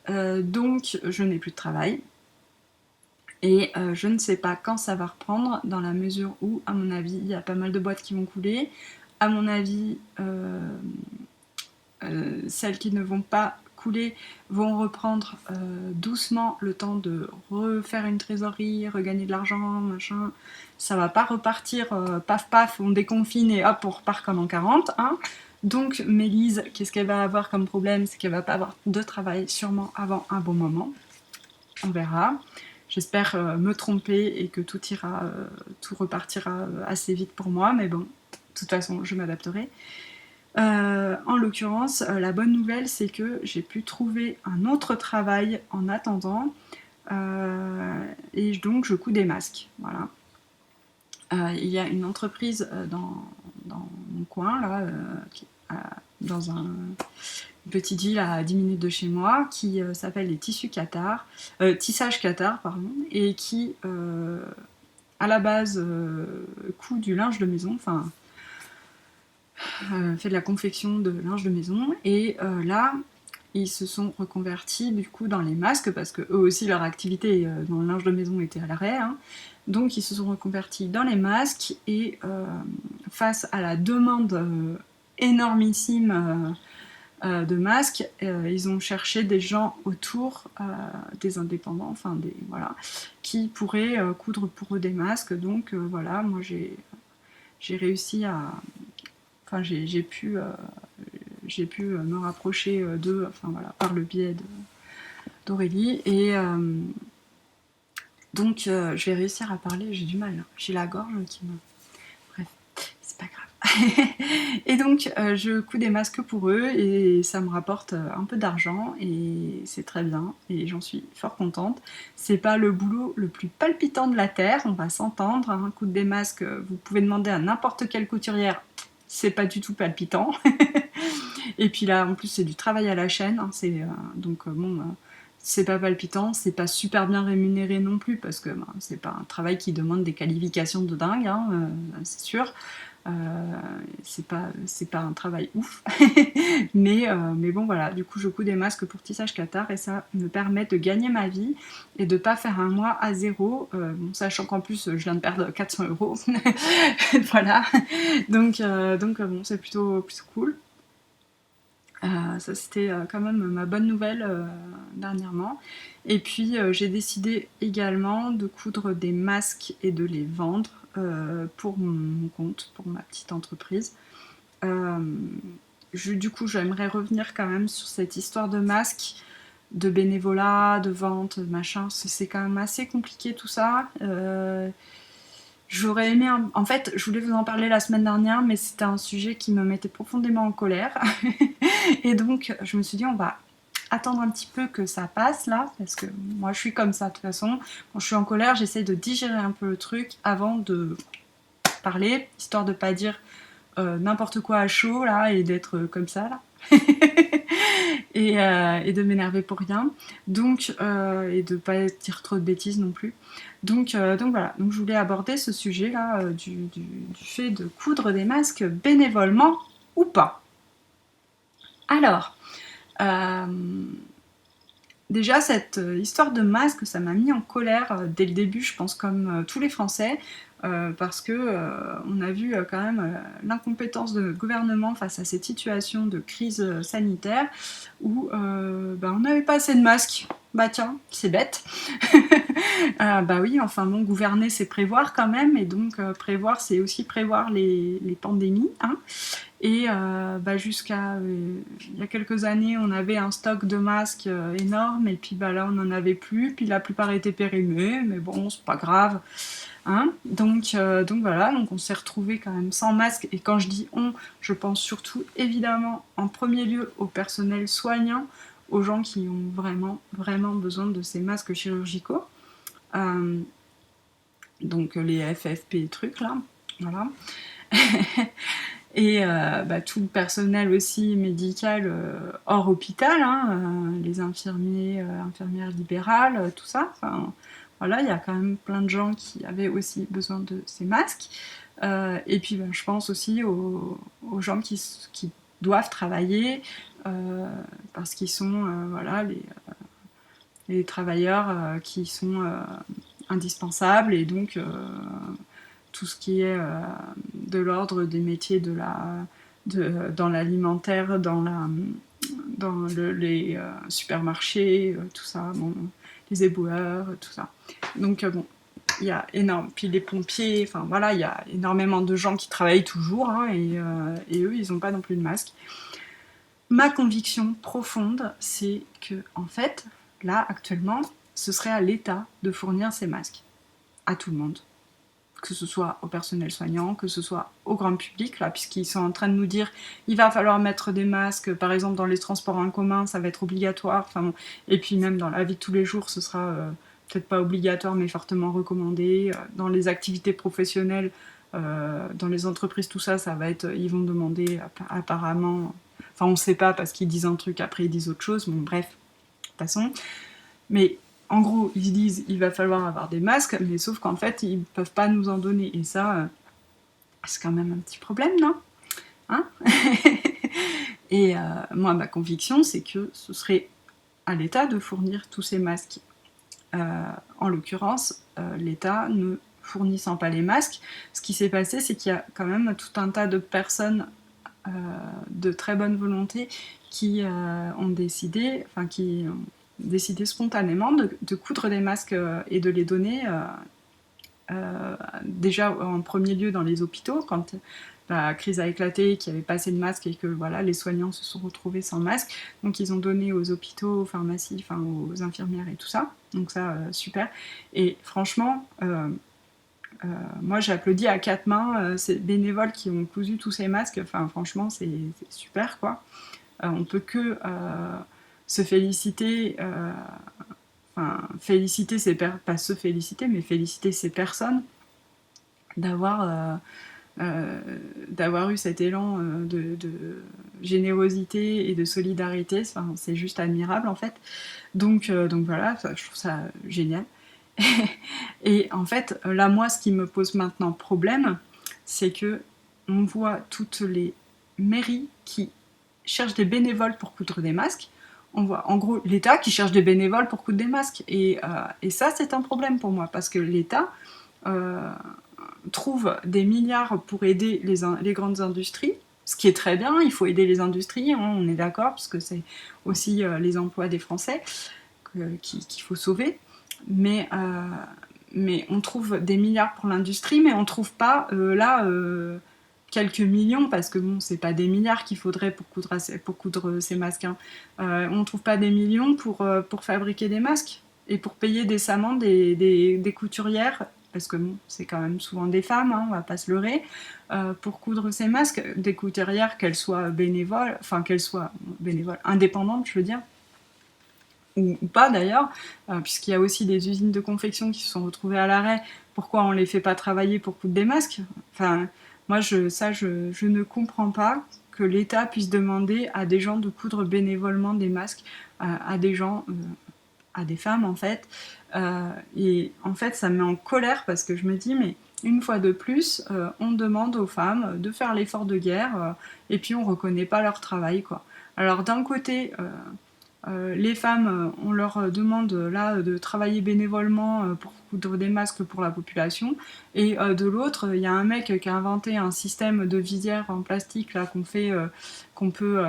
donc je n'ai plus de travail. Et je ne sais pas quand ça va reprendre, dans la mesure où, à mon avis, il y a pas mal de boîtes qui vont couler. À mon avis, celles qui ne vont pas couler vont reprendre doucement le temps de refaire une trésorerie, regagner de l'argent, machin. Ça va pas repartir paf paf, on déconfine et hop, on repart comme en 40. Hein. Donc Mélise, qu'est-ce qu'elle va avoir comme problème? C'est qu'elle va pas avoir de travail sûrement avant un bon moment. On verra. J'espère me tromper et que tout ira, tout repartira assez vite pour moi, mais bon, de toute façon, je m'adapterai. En l'occurrence, la bonne nouvelle, c'est que j'ai pu trouver un autre travail en attendant, et donc je couds des masques. Voilà. Il y a une entreprise dans mon coin, là, dans une petite ville à 10 minutes de chez moi, qui s'appelle les Tissus Qatar, Tissage Qatar, pardon, et qui, à la base, coud du linge de maison, enfin, fait de la confection de linge de maison, et là, ils se sont reconvertis du coup dans les masques, parce que eux aussi leur activité dans le linge de maison était à l'arrêt, hein. Donc ils se sont reconvertis dans les masques, et face à la demande énormissime de masques, ils ont cherché des gens autour, des indépendants, enfin des voilà, qui pourraient coudre pour eux des masques. Donc voilà, moi j'ai réussi à, enfin j'ai pu me rapprocher d'eux, enfin voilà, par le biais d'Aurélie, et donc je vais réussir à parler. J'ai du mal, hein. J'ai la gorge qui me... Bref, c'est pas grave. Et donc je couds des masques pour eux et ça me rapporte un peu d'argent et c'est très bien et j'en suis fort contente. C'est pas le boulot le plus palpitant de la terre, on va s'entendre, hein. Coudre des masques, vous pouvez demander à n'importe quelle couturière, c'est pas du tout palpitant. Et puis là en plus c'est du travail à la chaîne, hein. Donc bon, c'est pas palpitant, c'est pas super bien rémunéré non plus parce que c'est pas un travail qui demande des qualifications de dingue, hein, c'est sûr. C'est pas un travail ouf. mais bon voilà, du coup je couds des masques pour Tissage Qatar et ça me permet de gagner ma vie et de pas faire un mois à zéro, bon, sachant qu'en plus je viens de perdre 400 euros. Voilà, donc bon, c'est plutôt cool. Ça c'était quand même ma bonne nouvelle dernièrement. Et puis j'ai décidé également de coudre des masques et de les vendre pour mon compte, pour ma petite entreprise. Du coup j'aimerais revenir quand même sur cette histoire de masques, de bénévolat, de vente, machin. C'est quand même assez compliqué tout ça. J'aurais aimé... En fait, je voulais vous en parler la semaine dernière, mais c'était un sujet qui me mettait profondément en colère. Et donc, je me suis dit, on va attendre un petit peu que ça passe, là, parce que moi, je suis comme ça, de toute façon. Quand je suis en colère, j'essaie de digérer un peu le truc avant de parler, histoire de pas dire n'importe quoi à chaud, là, et d'être comme ça, là. Et de m'énerver pour rien, donc et de pas dire trop de bêtises non plus. Donc voilà, donc je voulais aborder ce sujet là du fait de coudre des masques bénévolement ou pas. Alors, euh, déjà cette histoire de masque, ça m'a mis en colère dès le début, je pense comme tous les Français. Parce que on a vu quand même l'incompétence de notre gouvernement face à cette situation de crise sanitaire où on n'avait pas assez de masques. Bah tiens, c'est bête. Bah oui, enfin bon, gouverner c'est prévoir quand même, et donc prévoir c'est aussi prévoir les pandémies. Hein. Et jusqu'à il y a quelques années, on avait un stock de masques énorme, et puis là on n'en avait plus, puis la plupart étaient périmés, mais bon, c'est pas grave. Hein, donc voilà, donc on s'est retrouvés quand même sans masque, et quand je dis on, je pense surtout évidemment en premier lieu au personnel soignant, aux gens qui ont vraiment, vraiment besoin de ces masques chirurgicaux, euh, donc les FFP trucs là, voilà. Et tout le personnel aussi médical hors hôpital, hein, les infirmiers, infirmières libérales, tout ça, enfin voilà, il y a quand même plein de gens qui avaient aussi besoin de ces masques. Et puis je pense aussi aux gens qui doivent travailler parce qu'ils sont voilà, les travailleurs qui sont indispensables, et donc tout ce qui est de l'ordre des métiers dans l'alimentaire, les supermarchés, tout ça, bon, les éboueurs, tout ça. Donc bon, il y a énorme. Puis les pompiers, enfin voilà, il y a énormément de gens qui travaillent toujours, hein, et eux, ils n'ont pas non plus de masque. Ma conviction profonde, c'est que en fait, là actuellement, ce serait à l'État de fournir ces masques à tout le monde, que ce soit au personnel soignant, que ce soit au grand public, là, puisqu'ils sont en train de nous dire il va falloir mettre des masques, par exemple dans les transports en commun, ça va être obligatoire, enfin, bon, et puis même dans la vie de tous les jours, ce sera peut-être pas obligatoire, mais fortement recommandé. Dans les activités professionnelles, dans les entreprises, tout ça, ça va être, ils vont demander apparemment, enfin on sait pas parce qu'ils disent un truc, après ils disent autre chose, bon bref, de toute façon. Mais en gros, ils disent il va falloir avoir des masques, mais sauf qu'en fait, ils peuvent pas nous en donner. Et ça, c'est quand même un petit problème, non? Hein? Et moi, ma conviction, c'est que ce serait à l'État de fournir tous ces masques. En l'occurrence, l'État ne fournissant pas les masques, ce qui s'est passé, c'est qu'il y a quand même tout un tas de personnes de très bonne volonté qui ont décidé, enfin qui ont décidé spontanément de coudre des masques et de les donner déjà en premier lieu dans les hôpitaux quand la crise a éclaté, qu'il n'y avait pas assez de masques et que voilà, les soignants se sont retrouvés sans masques. Donc ils ont donné aux hôpitaux, aux pharmacies, enfin aux infirmières et tout ça. Donc ça, super. Et franchement, moi j'ai applaudi à quatre mains ces bénévoles qui ont cousu tous ces masques. Enfin franchement, c'est super quoi. On peut que se féliciter, féliciter pas se féliciter, mais féliciter ces personnes d'avoir d'avoir eu cet élan de générosité et de solidarité. Enfin, c'est juste admirable en fait. Donc voilà, je trouve ça génial. Et en fait, là, moi, ce qui me pose maintenant problème, c'est que on voit toutes les mairies qui cherchent des bénévoles pour coudre des masques. On voit en gros l'État qui cherche des bénévoles pour coudre des masques. Et ça, c'est un problème pour moi, parce que l'État trouve des milliards pour aider les grandes industries, ce qui est très bien, il faut aider les industries, hein, on est d'accord, parce que c'est aussi les emplois des Français qu'il faut sauver. Mais on trouve des milliards pour l'industrie, mais on trouve pas quelques millions, parce que bon, c'est pas des milliards qu'il faudrait pour coudre ces masques. Hein. On trouve pas des millions pour fabriquer des masques et pour payer décemment des couturières parce que bon, c'est quand même souvent des femmes, hein, on va pas se leurrer, pour coudre ces masques, des couturières, qu'elles soient bénévoles, enfin qu'elles soient bénévoles, indépendantes, je veux dire, ou pas d'ailleurs, puisqu'il y a aussi des usines de confection qui se sont retrouvées à l'arrêt. Pourquoi on les fait pas travailler pour coudre des masques? Enfin, moi, je ne comprends pas que l'État puisse demander à des gens de coudre bénévolement des masques, à des gens, à des femmes en fait. Et en fait, ça me met en colère parce que je me dis, mais une fois de plus, on demande aux femmes de faire l'effort de guerre et puis on reconnaît pas leur travail, quoi. Alors d'un côté, les femmes, on leur demande là de travailler bénévolement pour coudre des masques pour la population, et de l'autre, il y a un mec qui a inventé un système de visière en plastique là qu'on peut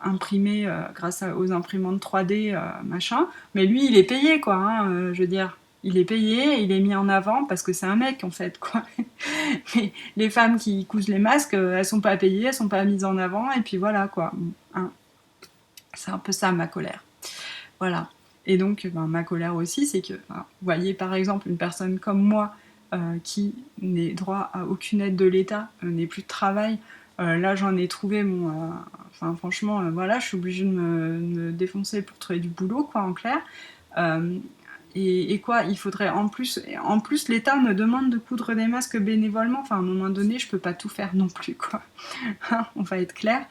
imprimer grâce aux imprimantes 3D machin. Mais lui, il est payé quoi, hein, je veux dire. Il est payé, il est mis en avant parce que c'est un mec en fait quoi. Mais les femmes qui cousent les masques, elles sont pas payées, elles sont pas mises en avant et puis voilà quoi. Hein. C'est un peu ça ma colère. Voilà. Et donc, ben, ma colère aussi, c'est que, ben, vous voyez par exemple une personne comme moi qui n'est droit à aucune aide de l'État, n'ait plus de travail. Là, j'en ai trouvé mon. Enfin, franchement, voilà, je suis obligée de me défoncer pour trouver du boulot, quoi, en clair. Euh, et quoi, il faudrait en plus l'État me demande de coudre des masques bénévolement. Enfin, à un moment donné, je peux pas tout faire non plus, quoi. On va être clair.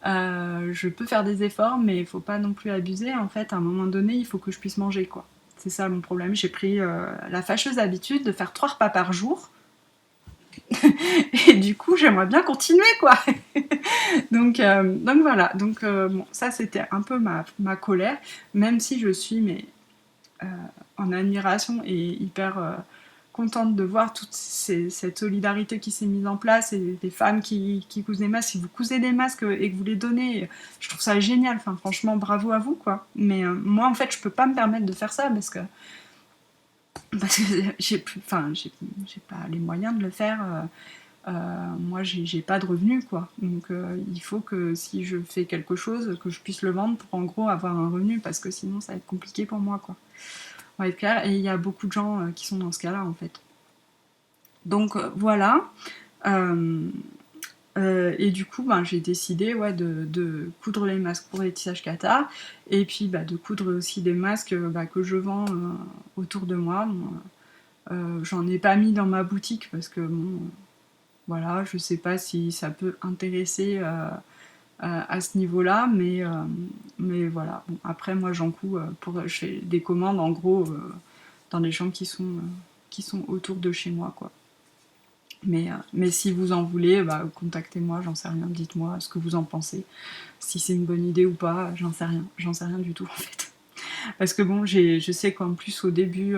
Je peux faire des efforts, mais il faut pas non plus abuser. En fait, à un moment donné, il faut que je puisse manger, quoi. C'est ça mon problème. J'ai pris la fâcheuse habitude de faire 3 repas par jour. Et du coup, j'aimerais bien continuer, quoi. Donc voilà. Donc bon, ça, c'était un peu ma colère, même si je suis euh, en admiration et hyper contente de voir toute cette solidarité qui s'est mise en place et des femmes qui cousent des masques. Si vous cousez des masques et que vous les donnez, je trouve ça génial. Enfin, franchement, bravo à vous, quoi. Mais moi, en fait, je peux pas me permettre de faire ça parce que j'ai pas les moyens de le faire. Moi, j'ai pas de revenus, quoi. Donc, il faut que si je fais quelque chose, que je puisse le vendre pour en gros avoir un revenu, parce que sinon, ça va être compliqué pour moi, quoi. On va être clair. Et il y a beaucoup de gens qui sont dans ce cas-là, en fait. Donc, voilà. Euh, et du coup, ben, j'ai décidé ouais, de coudre les masques pour les tissages Qatar, et puis bah, de coudre aussi des masques bah, que je vends autour de moi. Bon, j'en ai pas mis dans ma boutique parce que bon, voilà, je sais pas si ça peut intéresser à ce niveau-là, mais voilà. Bon, après, moi, j'en couds je fais des commandes en gros dans les gens qui sont autour de chez moi, quoi. Mais si vous en voulez, bah, contactez-moi, j'en sais rien, dites-moi ce que vous en pensez. Si c'est une bonne idée ou pas, j'en sais rien du tout en fait. Parce que bon, je sais qu'en plus au début,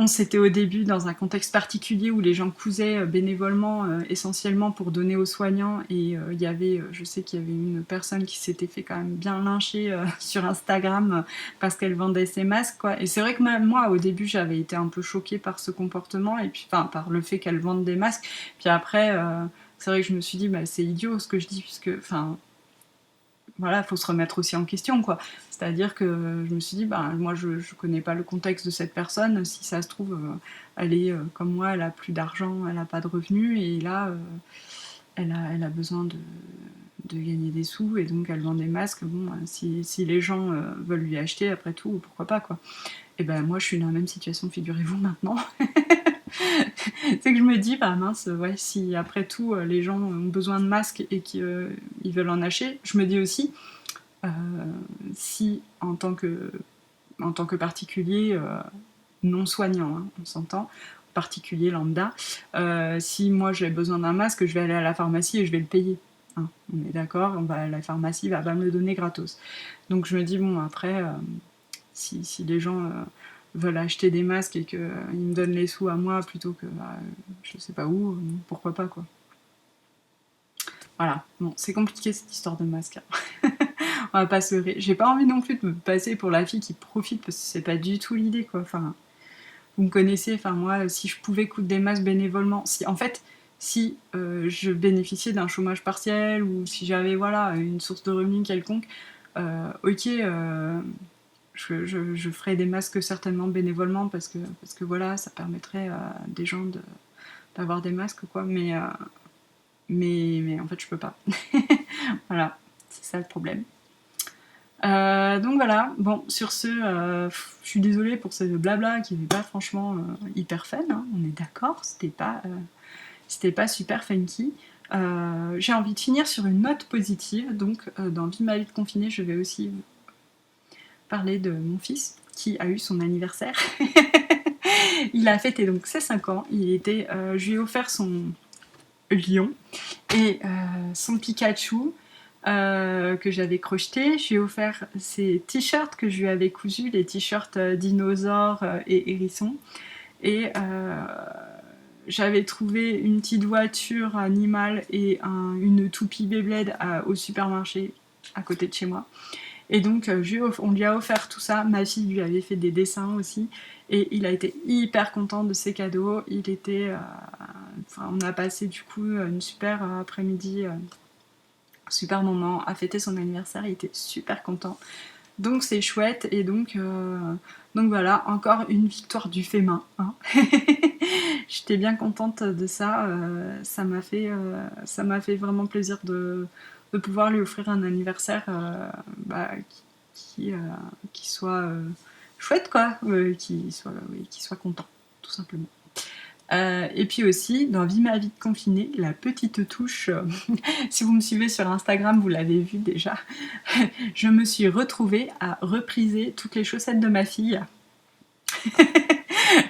c'était au début dans un contexte particulier où les gens cousaient bénévolement, essentiellement pour donner aux soignants. Et il y avait, je sais qu'il y avait une personne qui s'était fait quand même bien lyncher sur Instagram parce qu'elle vendait ses masques, quoi. Et c'est vrai que même moi, au début, j'avais été un peu choquée par ce comportement et puis, enfin, par le fait qu'elle vende des masques. Puis après, c'est vrai que je me suis dit, bah, c'est idiot ce que je dis, puisque, enfin, voilà, il faut se remettre aussi en question, quoi. C'est-à-dire que je me suis dit, bah, moi, je connais pas le contexte de cette personne. Si ça se trouve, elle est comme moi, elle a plus d'argent, elle a pas de revenus, et là, elle a besoin de gagner des sous, et donc elle vend des masques. Bon, si les gens veulent lui acheter, après tout, pourquoi pas, quoi. Et ben moi, je suis dans la même situation, figurez-vous, maintenant. C'est que je me dis, bah mince, ouais, si après tout les gens ont besoin de masques et qu'ils veulent en acheter, je me dis aussi, euh, si en tant que particulier non soignant, hein, on s'entend, particulier lambda, si moi j'ai besoin d'un masque, je vais aller à la pharmacie et je vais le payer. Hein, on est d'accord, la pharmacie va pas me le donner gratos. Donc je me dis, bon, après, si les gens veulent acheter des masques et qu'ils me donnent les sous à moi plutôt que bah, je sais pas où, pourquoi pas, quoi. Voilà, bon, c'est compliqué cette histoire de masque. Hein. On va pas se leurrer. J'ai pas envie non plus de me passer pour la fille qui profite parce que c'est pas du tout l'idée, quoi. Enfin, vous me connaissez, enfin moi, si je pouvais coudre des masques bénévolement, si en fait, si je bénéficiais d'un chômage partiel ou si j'avais voilà une source de revenus quelconque, ok, je ferai des masques certainement bénévolement parce que voilà, ça permettrait à des gens d'avoir des masques, quoi. Mais en fait, je peux pas. Voilà, c'est ça le problème. Donc voilà, bon, sur ce, je suis désolée pour ce blabla qui n'est pas franchement hyper fun, hein, on est d'accord, c'était pas super funky. J'ai envie de finir sur une note positive, donc dans Vie ma vie de confinée, je vais aussi parler de mon fils qui a eu son anniversaire. Il a fêté donc ses 5 ans, je lui ai offert son lion et son Pikachu que j'avais crocheté. Je lui ai offert ses t-shirts que je lui avais cousus, les t-shirts dinosaures et hérissons. Et j'avais trouvé une petite voiture animale et une toupie Beyblade au supermarché à côté de chez moi. Et donc on lui a offert tout ça. Ma fille lui avait fait des dessins aussi. Et il a été hyper content de ses cadeaux. On a passé du coup une super après-midi, super moment, à fêter son anniversaire. Il était super content. Donc c'est chouette. Et donc voilà, encore une victoire du fait main. Hein. J'étais bien contente de ça. Ça m'a fait vraiment plaisir de pouvoir lui offrir un anniversaire qui soit chouette, quoi, qui soit content, tout simplement. Et puis aussi, dans Vie ma vie de confinée, la petite touche, si vous me suivez sur Instagram, vous l'avez vu déjà, je me suis retrouvée à repriser toutes les chaussettes de ma fille.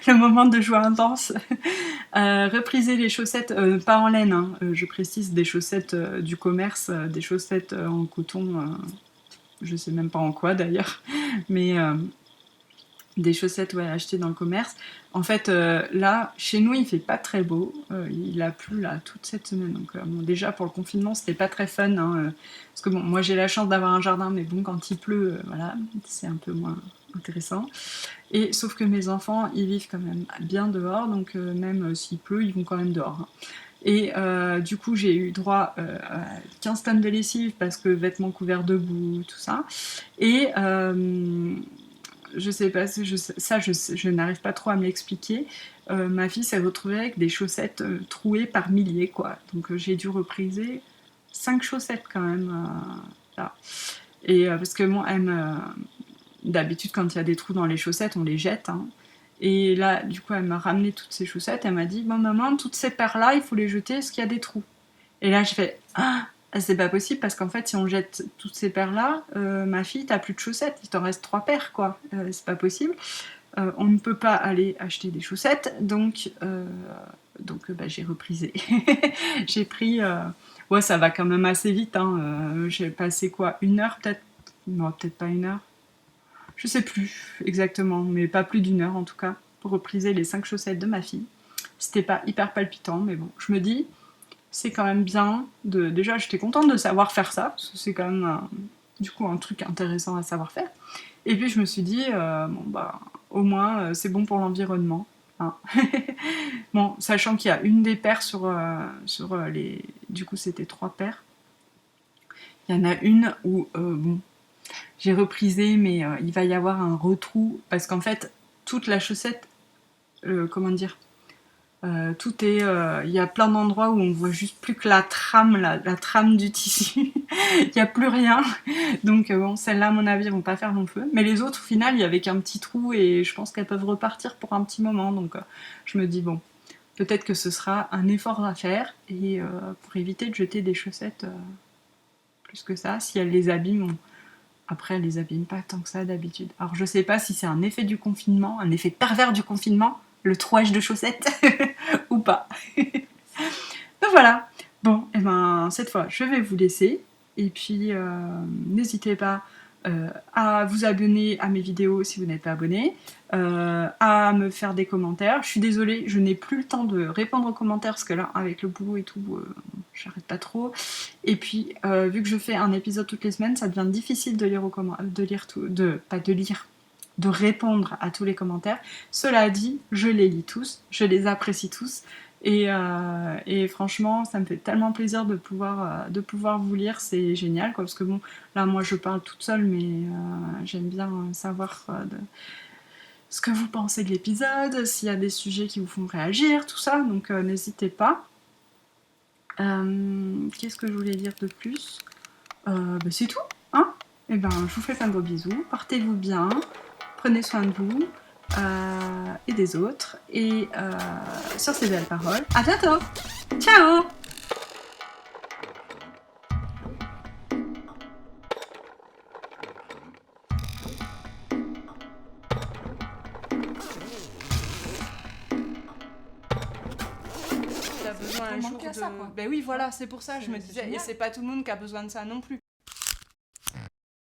Le moment de joie intense. Repriser les chaussettes, pas en laine, hein, je précise, des chaussettes du commerce, des chaussettes en coton, je sais même pas en quoi d'ailleurs, mais des chaussettes achetées dans le commerce. En fait, là, chez nous, il fait pas très beau. Il a plu là toute cette semaine. Donc, bon, déjà pour le confinement, c'était pas très fun. Hein, parce que bon, moi j'ai la chance d'avoir un jardin, mais bon, quand il pleut, voilà, c'est un peu moins intéressant. Et sauf que mes enfants, ils vivent quand même bien dehors, donc même s'il pleut, ils vont quand même dehors. Hein. Et du coup, j'ai eu droit à 15 tonnes de lessive parce que vêtements couverts de boue, tout ça. Et je sais pas, je n'arrive pas trop à me l'expliquer. Ma fille s'est retrouvée avec des chaussettes trouées par milliers, quoi. Donc j'ai dû repriser 5 chaussettes quand même. Là. Et parce que moi, d'habitude, quand il y a des trous dans les chaussettes, on les jette. Hein. Et là, du coup, elle m'a ramené toutes ces chaussettes. Elle m'a dit, bon maman, toutes ces paires-là, il faut les jeter parce qu'il y a des trous. Et là, je fais, ah, c'est pas possible parce qu'en fait, si on jette toutes ces paires-là, ma fille, t'as plus de chaussettes, il t'en reste 3 paires, quoi. C'est pas possible. On ne peut pas aller acheter des chaussettes, donc j'ai reprisé. J'ai pris. Ouais, ça va quand même assez vite. Hein. J'ai passé quoi, 1 heure peut-être. Non, peut-être pas 1 heure. Je sais plus exactement, mais pas plus d'1 heure en tout cas, pour repriser les 5 chaussettes de ma fille. C'était pas hyper palpitant, mais bon, je me dis, c'est quand même bien de... Déjà, j'étais contente de savoir faire ça, parce que c'est quand même du coup un truc intéressant à savoir faire. Et puis je me suis dit, au moins, c'est bon pour l'environnement. Hein. Bon, sachant qu'il y a une des paires sur les... Du coup, c'était 3 paires. Il y en a une où, j'ai reprisé, mais il va y avoir un retrou, parce qu'en fait, toute la chaussette, comment dire, tout est, il y a plein d'endroits où on voit juste plus que la trame, la trame du tissu. Il n'y a plus rien. Donc bon, celles-là, à mon avis, vont pas faire long feu. Mais les autres, au final, il y avait qu'un petit trou et je pense qu'elles peuvent repartir pour un petit moment. Donc je me dis, bon, peut-être que ce sera un effort à faire et pour éviter de jeter des chaussettes plus que ça, si elles les abîment. Après, elles les abîment pas tant que ça d'habitude. Alors je sais pas si c'est un effet du confinement, un effet pervers du confinement, le trouage de chaussettes, ou pas. Donc voilà. Bon, et ben cette fois, je vais vous laisser. Et puis, n'hésitez pas à vous abonner à mes vidéos si vous n'êtes pas abonné, à me faire des commentaires. Je suis désolée, je n'ai plus le temps de répondre aux commentaires parce que là, avec le boulot et tout, j'arrête pas trop. Et puis, vu que je fais un épisode toutes les semaines, ça devient difficile de répondre à tous les commentaires. Cela dit, je les lis tous, je les apprécie tous. Et franchement, ça me fait tellement plaisir de pouvoir vous lire, c'est génial, quoi, parce que bon, là, moi, je parle toute seule, mais j'aime bien savoir ce que vous pensez de l'épisode, s'il y a des sujets qui vous font réagir, tout ça, donc n'hésitez pas. Qu'est-ce que je voulais dire de plus? C'est tout, hein? Et ben, je vous fais plein de gros bisous, portez-vous bien, prenez soin de vous et des autres, et sur ces belles paroles, à bientôt! Ciao! T'as besoin un jour de... Ben oui, voilà, c'est pour ça, je me disais, et c'est pas tout le monde qui a besoin de ça non plus.